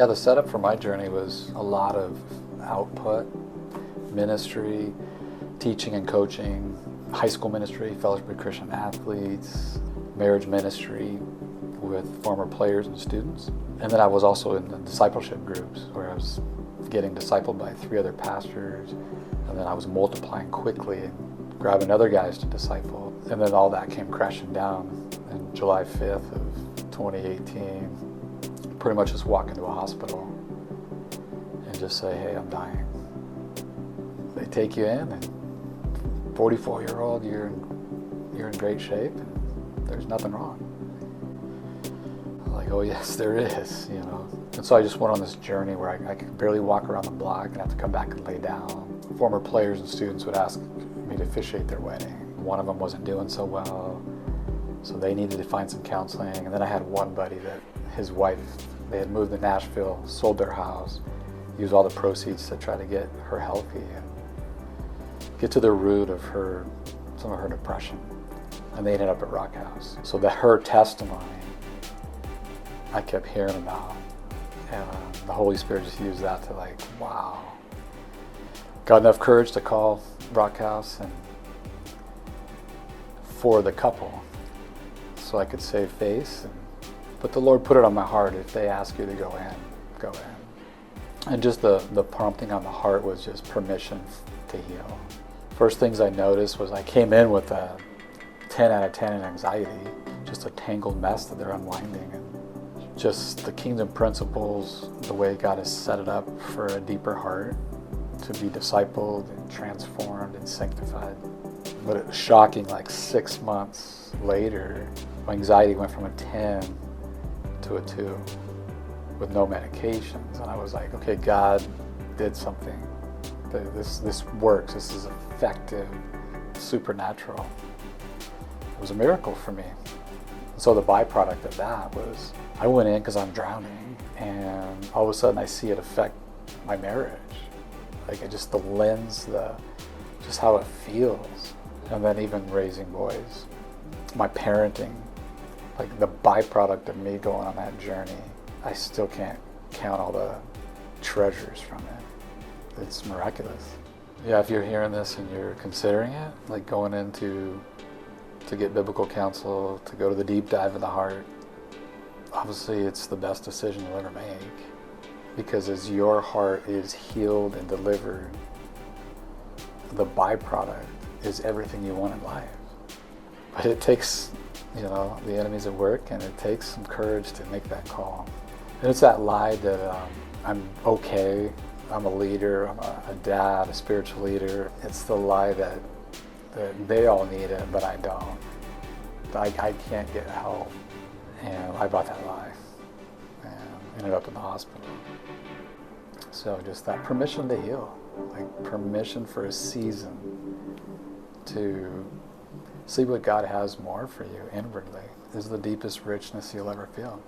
Yeah, the setup for my journey was a lot of output, ministry, teaching and coaching, high school ministry, fellowship of Christian athletes, marriage ministry with former players and students. And then I was also in the discipleship groups where I was getting discipled by 3 other pastors, and then I was multiplying quickly and grabbing other guys to disciple. And then all that came crashing down in July 5th of 2018. Pretty much just walk into a hospital and just say, hey, I'm dying. They take you in, and 44-year-old, you're in great shape, and there's nothing wrong. I'm like, oh yes, there is, you know. And so I just went on this journey where I could barely walk around the block and have to come back and lay down. Former players and students would ask me to officiate their wedding. One of them wasn't doing so well, so they needed to find some counseling. And then I had one buddy that his wife, they had moved to Nashville, sold their house, used all the proceeds to try to get her healthy and get to the root of some of her depression. And they ended up at Rock House. So that her testimony, I kept hearing about. And the Holy Spirit just used that to like, wow. Got enough courage to call Rock House and for the couple so I could save face. But the Lord put it on my heart, if they ask you to go in, go in. And just the prompting on the heart was just permission to heal. First things I noticed was I came in with a 10 out of 10 in anxiety, just a tangled mess that they're unwinding. And just the kingdom principles, the way God has set it up for a deeper heart to be discipled and transformed and sanctified. But it was shocking, like 6 months later, my anxiety went from a 10 to a 2 with no medications. And I was like, okay, God did something. This works. This is effective, supernatural. It was a miracle for me. So the byproduct of that was I went in because I'm drowning, and all of a sudden I see it affect my marriage. Like just the lens, just how it feels. And then even raising boys, my parenting, like the byproduct of me going on that journey, I still can't count all the treasures from it. It's miraculous. Yeah, if you're hearing this and you're considering it, like going into to get biblical counsel, to go to the deep dive of the heart, obviously it's the best decision you'll ever make, because as your heart is healed and delivered, the byproduct is everything you want in life. But it takes, the enemy's at work, and it takes some courage to make that call. And it's that lie that I'm okay, I'm a leader, I'm a dad, a spiritual leader. It's the lie that they all need it, but I don't. I can't get help. And I bought that lie and ended up in the hospital. So just that permission to heal, like permission for a season to see what God has more for you inwardly is the deepest richness you'll ever feel.